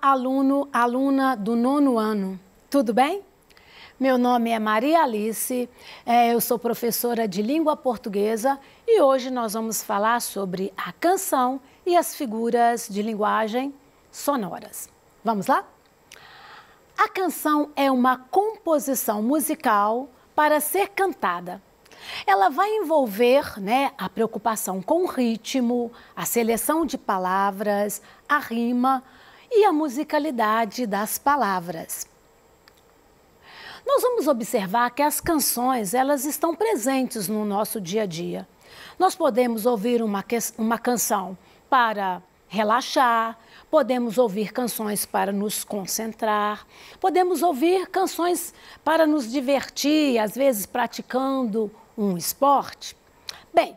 aluno, aluna do 9º ano, tudo bem? Meu nome é Maria Alice, eu sou professora de língua portuguesa e hoje nós vamos falar sobre a canção e as figuras de linguagem sonoras. Vamos lá? A canção é uma composição musical para ser cantada. Ela vai envolver, a preocupação com o ritmo, a seleção de palavras, a rima e a musicalidade das palavras. Nós vamos observar que as canções, elas estão presentes no nosso dia a dia. Nós podemos ouvir uma canção para relaxar, podemos ouvir canções para nos concentrar, podemos ouvir canções para nos divertir, às vezes praticando um esporte. Bem,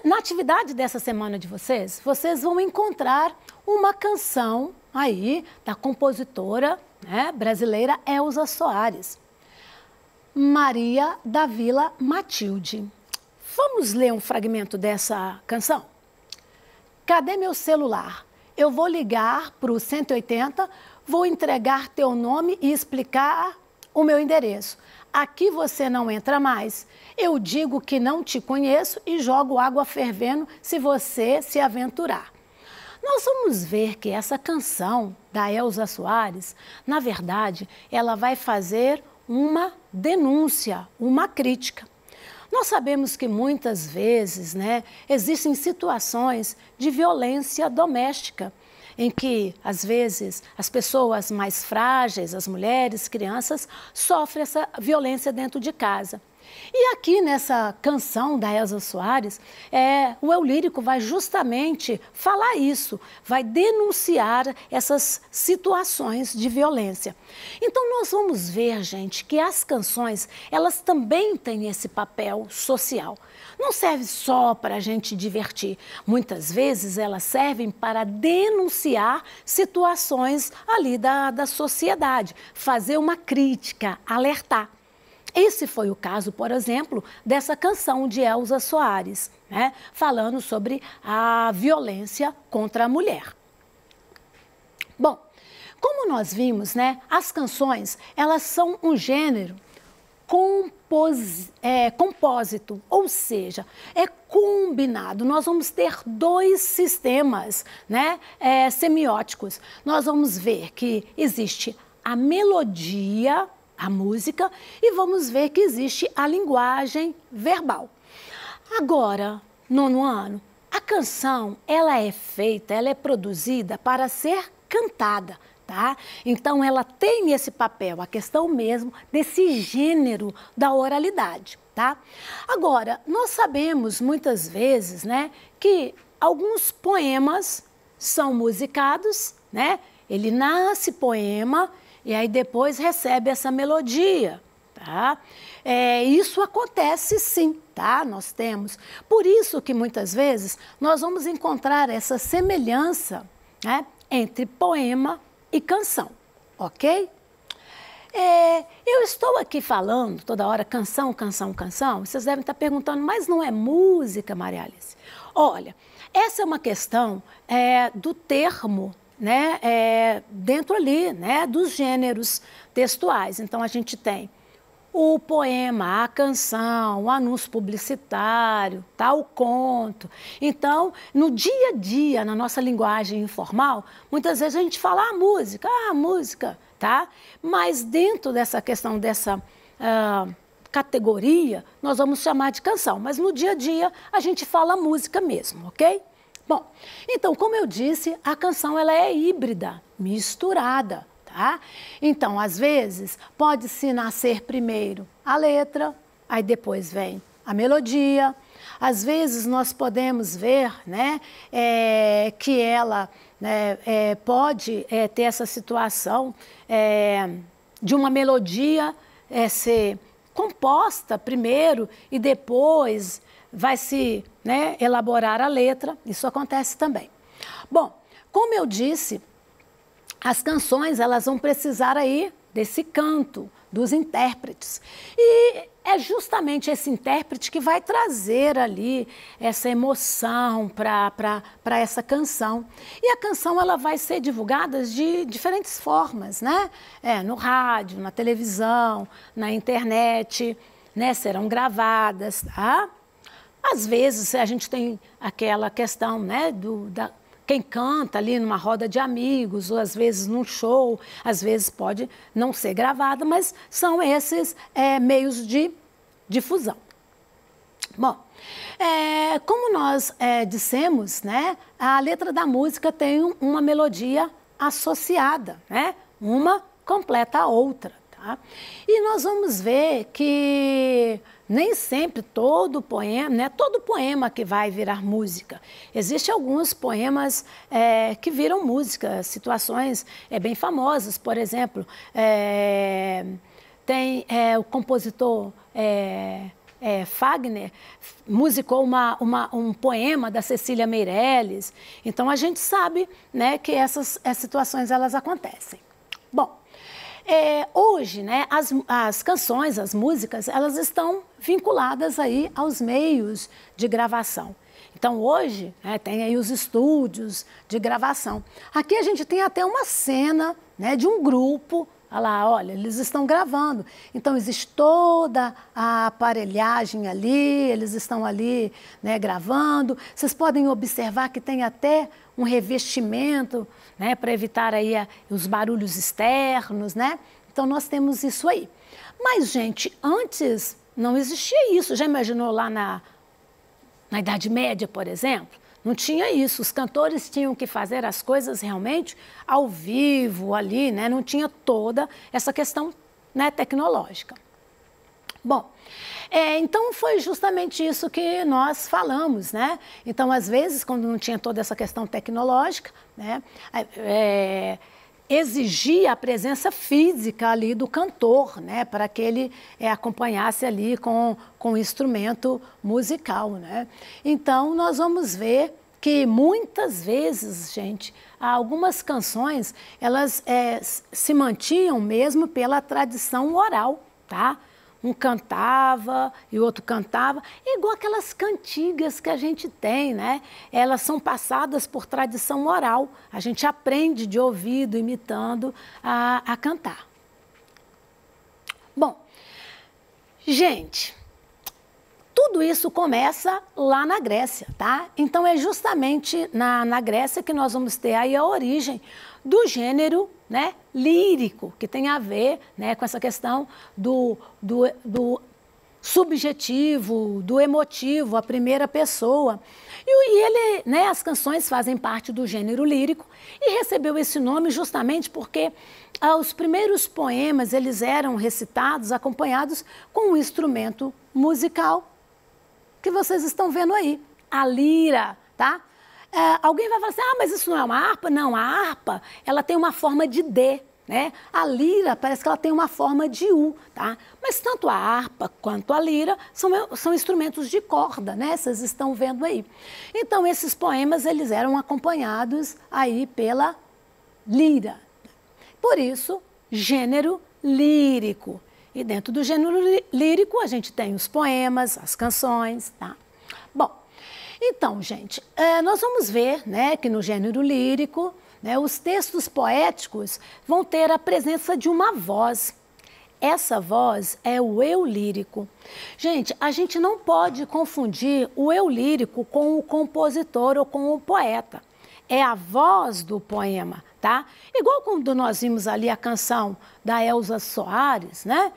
na atividade dessa semana de vocês vão encontrar uma canção aí da compositora brasileira Elza Soares, Maria da Vila Matilde. Vamos ler um fragmento dessa canção? Cadê meu celular? Eu vou ligar para o 180, vou entregar teu nome e explicar o meu endereço. Aqui você não entra mais. Eu digo que não te conheço e jogo água fervendo se você se aventurar. Nós vamos ver que essa canção da Elza Soares, na verdade, ela vai fazer uma denúncia, uma crítica. Nós sabemos que muitas vezes, existem situações de violência doméstica, em que, às vezes, as pessoas mais frágeis, as mulheres, crianças, sofrem essa violência dentro de casa. E aqui nessa canção da Elza Soares, o eu lírico vai justamente falar isso, vai denunciar essas situações de violência. Então nós vamos ver, gente, que as canções, elas também têm esse papel social. Não serve só para a gente divertir, muitas vezes elas servem para denunciar situações ali da sociedade, fazer uma crítica, alertar. Esse foi o caso, por exemplo, dessa canção de Elza Soares, falando sobre a violência contra a mulher. Bom, como nós vimos, as canções, elas são um gênero compósito, ou seja, é combinado. Nós vamos ter dois sistemas semióticos. Nós vamos ver que existe a melodia, a música, e vamos ver que existe a linguagem verbal. Agora, 9º ano, a canção, ela é produzida para ser cantada, tá? Então, ela tem esse papel, a questão mesmo desse gênero da oralidade, tá? Agora, nós sabemos muitas vezes, que alguns poemas são musicados, Ele nasce poema e aí depois recebe essa melodia, tá? Isso acontece sim, tá? Nós temos. Por isso que muitas vezes nós vamos encontrar essa semelhança entre poema e canção, ok? Eu estou aqui falando toda hora canção, canção, canção. Vocês devem estar perguntando, mas não é música, Maria Alice? Olha, essa é uma questão do termo, dentro ali, dos gêneros textuais. Então, a gente tem o poema, a canção, o anúncio publicitário, o conto. Então, no dia a dia, na nossa linguagem informal, muitas vezes a gente fala música, tá? Mas dentro dessa questão, dessa categoria, nós vamos chamar de canção. Mas no dia a dia, a gente fala música mesmo, ok? Bom, então, como eu disse, a canção ela é híbrida, misturada, tá? Então, às vezes, pode-se nascer primeiro a letra, aí depois vem a melodia. Às vezes, nós podemos ver, que ela pode ter essa situação de uma melodia ser composta primeiro e depois vai se elaborar a letra. Isso acontece também. Bom, como eu disse, as canções elas vão precisar aí desse canto dos intérpretes. E é justamente esse intérprete que vai trazer ali essa emoção para essa canção. E a canção ela vai ser divulgada de diferentes formas, né? No rádio, na televisão, na internet, né? Serão gravadas, tá? Às vezes a gente tem aquela questão, né, quem canta ali numa roda de amigos, ou às vezes num show, às vezes pode não ser gravada, mas são esses meios de difusão. Bom, como nós dissemos, né, a letra da música tem uma melodia associada, né, uma completa a outra, tá? E nós vamos ver que nem sempre todo poema, né, todo poema que vai virar música. Existem alguns poemas que viram música, situações bem famosas. Por exemplo, tem o compositor Fagner, musicou um poema da Cecília Meirelles. Então, a gente sabe, né, que essas situações elas acontecem. Bom, hoje, né, as canções, as músicas, elas estão vinculadas aí aos meios de gravação. Então, hoje, né, tem aí os estúdios de gravação. Aqui a gente tem até uma cena, né, de um grupo. Olha lá, olha, eles estão gravando. Então, existe toda a aparelhagem ali, eles estão ali, né, gravando. Vocês podem observar que tem até um revestimento, né, para evitar aí os barulhos externos, né? Então, nós temos isso aí. Mas, gente, antes não existia isso. Já imaginou lá na Idade Média, por exemplo? Não tinha isso. Os cantores tinham que fazer as coisas realmente ao vivo, ali, né? Não tinha toda essa questão, né, tecnológica. Bom, então foi justamente isso que nós falamos, né? Então, às vezes, quando não tinha toda essa questão tecnológica, né, exigia a presença física ali do cantor, né, para que ele acompanhasse ali com o instrumento musical, né? Então, nós vamos ver que muitas vezes, gente, algumas canções, elas se mantinham mesmo pela tradição oral, tá? Um cantava e o outro cantava, igual aquelas cantigas que a gente tem, né? Elas são passadas por tradição oral. A gente aprende de ouvido, imitando, a cantar. Bom, gente, tudo isso começa lá na Grécia, tá? Então, é justamente na Grécia que nós vamos ter aí a origem do gênero, né, lírico, que tem a ver, né, com essa questão do subjetivo, do emotivo, a primeira pessoa. E ele, né, as canções fazem parte do gênero lírico e recebeu esse nome justamente porque os primeiros poemas eles eram recitados acompanhados com um instrumento musical que vocês estão vendo aí, a lira, tá? Alguém vai falar assim, mas isso não é uma harpa? Não, a harpa, ela tem uma forma de D, né? A lira parece que ela tem uma forma de U, tá? Mas tanto a harpa quanto a lira são instrumentos de corda, né? Vocês estão vendo aí. Então, esses poemas, eles eram acompanhados aí pela lira. Por isso, gênero lírico. E dentro do gênero lírico, a gente tem os poemas, as canções, tá? Bom, então, gente, nós vamos ver, né, que no gênero lírico, né, os textos poéticos vão ter a presença de uma voz. Essa voz é o eu lírico. Gente, a gente não pode confundir o eu lírico com o compositor ou com o poeta. É a voz do poema, tá? Igual quando nós vimos ali a canção da Elza Soares, né?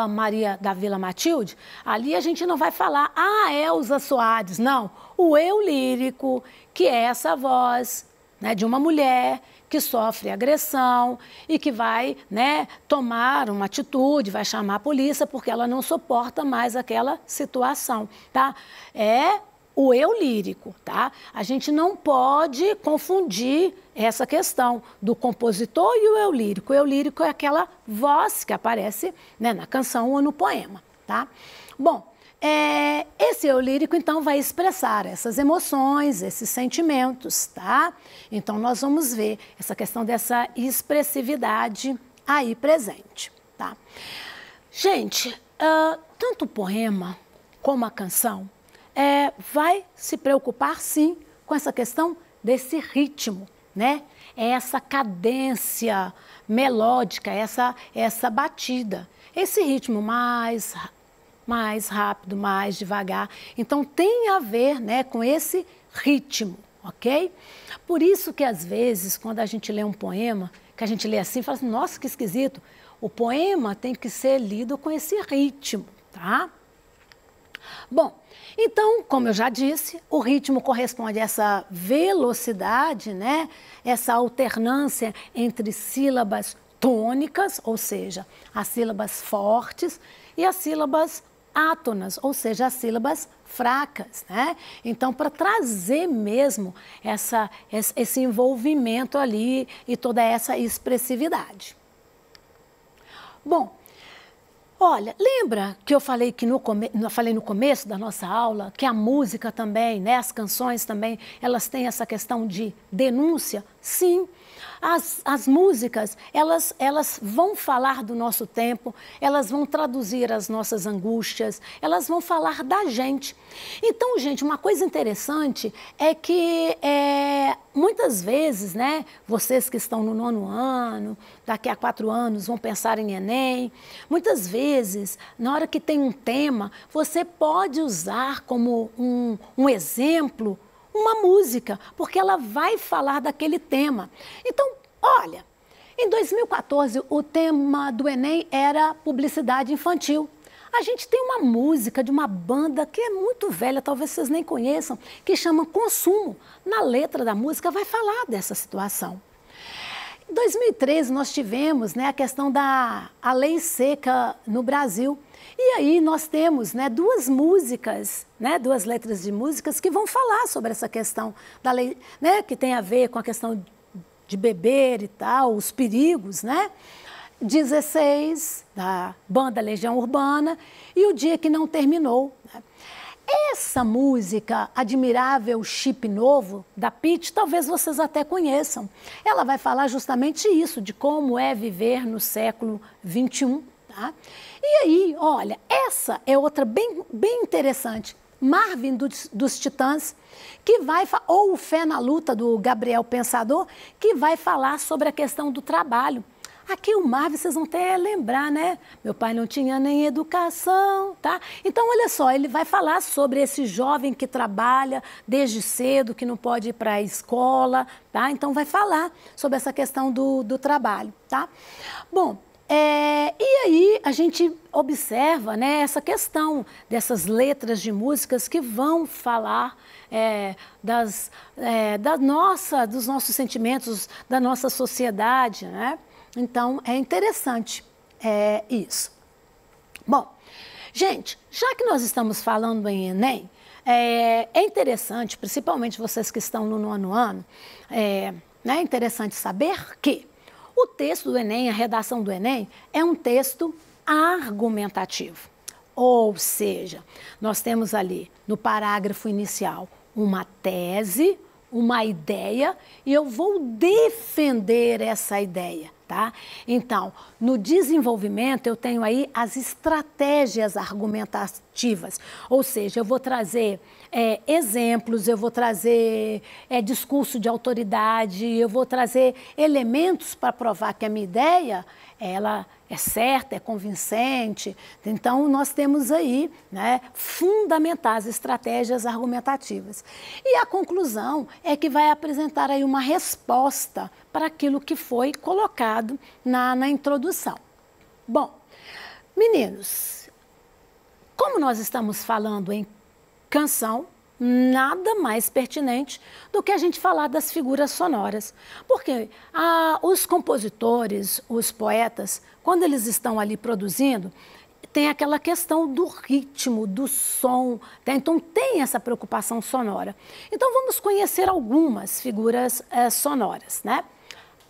Maria da Vila Matilde, ali a gente não vai falar, Elza Soares, não. O eu lírico, que é essa voz, né, de uma mulher que sofre agressão e que vai, né, tomar uma atitude, vai chamar a polícia porque ela não suporta mais aquela situação, tá? É o eu lírico, tá? A gente não pode confundir essa questão do compositor e o eu lírico. O eu lírico é aquela voz que aparece, né, na canção ou no poema, tá? Bom, esse eu lírico, então, vai expressar essas emoções, esses sentimentos, tá? Então, nós vamos ver essa questão dessa expressividade aí presente, tá? Gente, tanto o poema como a canção vai se preocupar, sim, com essa questão desse ritmo, né? Essa cadência melódica, essa batida, esse ritmo mais rápido, mais devagar. Então, tem a ver, né, com esse ritmo, ok? Por isso que, às vezes, quando a gente lê um poema, que a gente lê assim, fala assim, nossa, que esquisito. O poema tem que ser lido com esse ritmo, tá? Bom, então, como eu já disse, o ritmo corresponde a essa velocidade, né? Essa alternância entre sílabas tônicas, ou seja, as sílabas fortes, e as sílabas átonas, ou seja, as sílabas fracas, né? Então, para trazer mesmo esse envolvimento ali e toda essa expressividade. Bom, olha, lembra que eu falei que falei no começo da nossa aula que a música também, né, as canções também, elas têm essa questão de denúncia? Sim. As músicas, elas vão falar do nosso tempo, elas vão traduzir as nossas angústias, elas vão falar da gente. Então, gente, uma coisa interessante é que muitas vezes, né, vocês que estão no 9º ano, daqui a 4 anos vão pensar em Enem, muitas vezes, na hora que tem um tema, você pode usar como um exemplo uma música, porque ela vai falar daquele tema. Então, olha, em 2014, o tema do Enem era publicidade infantil. A gente tem uma música de uma banda que é muito velha, talvez vocês nem conheçam, que chama Consumo. Na letra da música vai falar dessa situação. Em 2013, nós tivemos, né, a questão da lei seca no Brasil. E aí nós temos, né, 2 músicas, né, 2 letras de músicas que vão falar sobre essa questão da lei, né, que tem a ver com a questão de beber e tal, os perigos, né? 16, da banda Legião Urbana, e O Dia que Não Terminou. Né? Essa música, Admirável Chip Novo, da Pitty, talvez vocês até conheçam. Ela vai falar justamente isso, de como é viver no século XXI. Tá? E aí, olha, essa é outra bem interessante. Marvin dos Titãs, que vai, ou Fé na Luta, do Gabriel Pensador, que vai falar sobre a questão do trabalho. Aqui o Marvin, vocês vão até lembrar, né? Meu pai não tinha nem educação, tá? Então, olha só, ele vai falar sobre esse jovem que trabalha desde cedo, que não pode ir para a escola, tá? Então, vai falar sobre essa questão do trabalho, tá? Bom, e aí a gente observa, né, essa questão dessas letras de músicas que vão falar dos nossos sentimentos, da nossa sociedade, né? Então, é interessante isso. Bom, gente, já que nós estamos falando em Enem, é interessante, principalmente vocês que estão no 9º ano, é interessante saber que o texto do Enem, a redação do Enem, é um texto argumentativo. Ou seja, nós temos ali no parágrafo inicial uma tese, uma ideia, e eu vou defender essa ideia, tá? Então, no desenvolvimento, eu tenho aí as estratégias argumentativas, ou seja, eu vou trazer exemplos, eu vou trazer discurso de autoridade, eu vou trazer elementos para provar que a minha ideia, ela é certa, é convincente. Então, nós temos aí, né, fundamentar as estratégias argumentativas. E a conclusão é que vai apresentar aí uma resposta para aquilo que foi colocado na introdução. Bom, meninos, como nós estamos falando em canção, nada mais pertinente do que a gente falar das figuras sonoras. Porque os compositores, os poetas, quando eles estão ali produzindo, tem aquela questão do ritmo, do som, tá? Então tem essa preocupação sonora. Então vamos conhecer algumas figuras sonoras, né?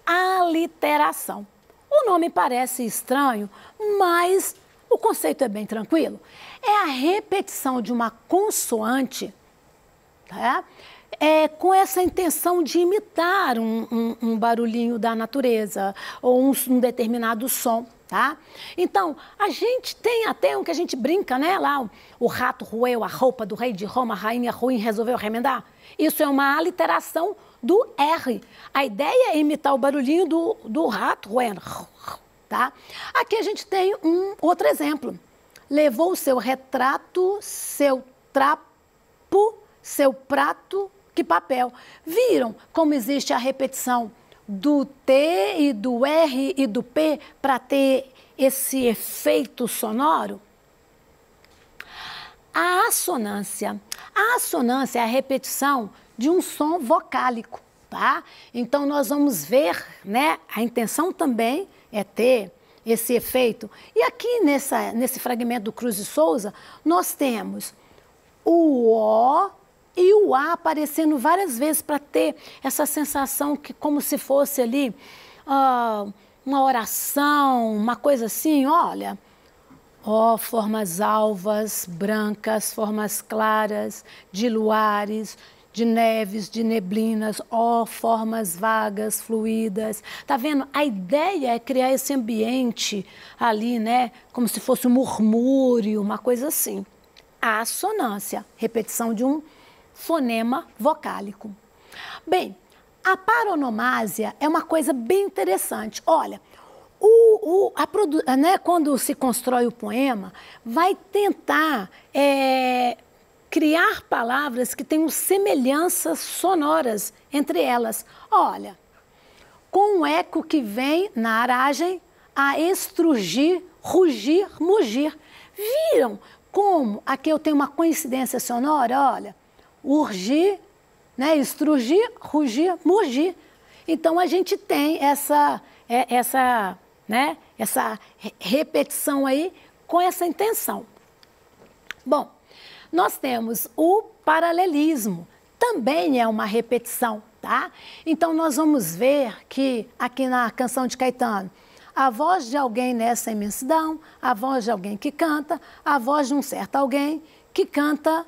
Aliteração. O nome parece estranho, mas o conceito é bem tranquilo. É a repetição de uma consoante, tá? com essa intenção de imitar um barulhinho da natureza ou um determinado som, tá? Então, a gente tem até um que a gente brinca, né? Lá, o rato roeu a roupa do rei de Roma, a rainha ruim resolveu remendar. Isso é uma aliteração do R. A ideia é imitar o barulhinho do rato roendo, tá? Aqui a gente tem um outro exemplo. Levou o seu retrato, seu trapo, seu prato, que papel. Viram como existe a repetição do T e do R e do P para ter esse efeito sonoro? A assonância. A assonância é a repetição de um som vocálico, tá? Então, nós vamos ver, né? A intenção também é ter esse efeito. E aqui nesse fragmento do Cruz de Souza, nós temos o O e o A aparecendo várias vezes para ter essa sensação que como se fosse ali uma oração, uma coisa assim, olha. Ó, formas alvas, brancas, formas claras, de luares, de neves, de neblinas, ó, formas vagas, fluídas. Tá vendo? A ideia é criar esse ambiente ali, né? Como se fosse um murmúrio, uma coisa assim. A assonância, repetição de um fonema vocálico. Bem, a paronomásia é uma coisa bem interessante. Olha, né, quando se constrói o poema, vai tentar criar palavras que tenham semelhanças sonoras entre elas. Olha, com o eco que vem na aragem a estrugir, rugir, mugir. Viram como aqui eu tenho uma coincidência sonora? Olha, urgir, né, estrugir, rugir, mugir. Então, a gente tem essa repetição aí com essa intenção. Bom, nós temos o paralelismo, também é uma repetição, tá? Então, nós vamos ver que aqui na canção de Caetano, a voz de alguém nessa imensidão, a voz de alguém que canta, a voz de um certo alguém que canta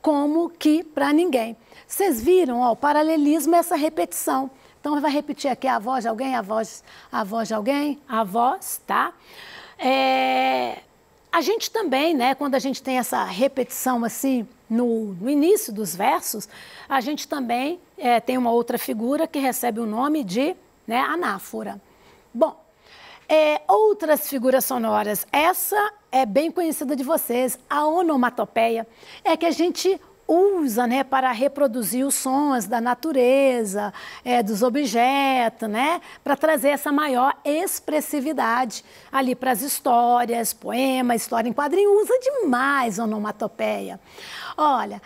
como que para ninguém. Vocês viram, ó, o paralelismo é essa repetição. Então, vai repetir aqui a voz de alguém, a voz de alguém, a voz, tá? A gente também, né, quando a gente tem essa repetição assim no início dos versos, a gente também tem uma outra figura que recebe o nome de, né, anáfora. Bom, outras figuras sonoras, essa é bem conhecida de vocês, a onomatopeia, é que a gente usa, né, para reproduzir os sons da natureza, dos objetos, né, para trazer essa maior expressividade ali para as histórias, poema, história em quadrinho, usa demais a onomatopeia. Olha,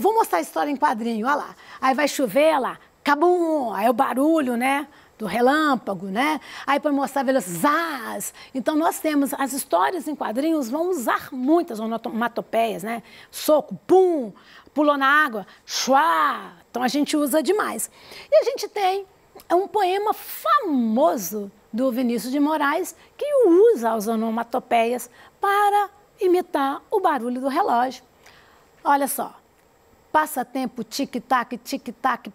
vou mostrar a história em quadrinho, olha lá, aí vai chover, olha lá, cabum, aí é o barulho, né, do relâmpago, né? Aí para mostrar velocidade. Então nós temos as histórias em quadrinhos vão usar muitas onomatopeias, né? Soco, pum, pulou na água, chuá. Então a gente usa demais. E a gente tem um poema famoso do Vinícius de Moraes que usa as onomatopeias para imitar o barulho do relógio. Olha só. Passa tempo, tic-tac,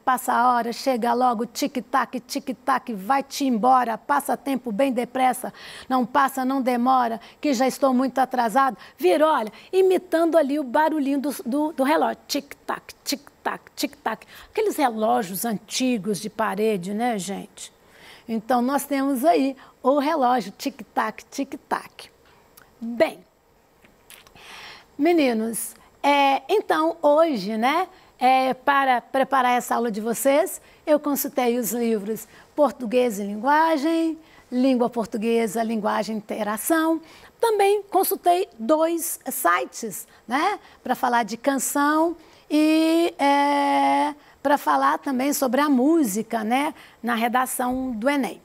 passa a hora, chega logo, tic-tac, vai-te embora, passa tempo bem depressa, não passa, não demora, que já estou muito atrasado. Vira, olha, imitando ali o barulhinho do relógio, tic-tac, tic-tac, tic-tac. Aqueles relógios antigos de parede, né, gente? Então, nós temos aí o relógio, tic-tac, tic-tac. Bem, meninos, então, hoje, né, para preparar essa aula de vocês, eu consultei os livros Português e Linguagem, Língua Portuguesa, Linguagem e Interação. Também consultei 2 sites, né, para falar de canção e para falar também sobre a música, né, na redação do Enem.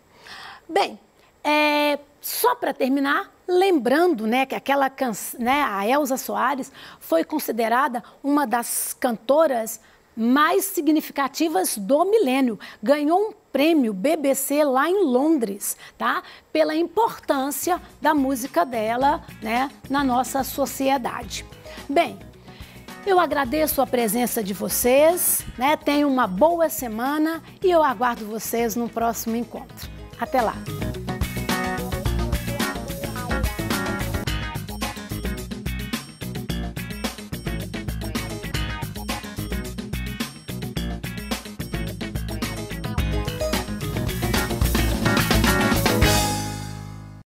Bem, só para terminar, lembrando, né, que aquela canção, né, a Elza Soares foi considerada uma das cantoras mais significativas do milênio. Ganhou um prêmio BBC lá em Londres, tá? Pela importância da música dela, né, na nossa sociedade. Bem, Eu agradeço a presença de vocês, né? Tenham uma boa semana e eu aguardo vocês no próximo encontro. Até lá!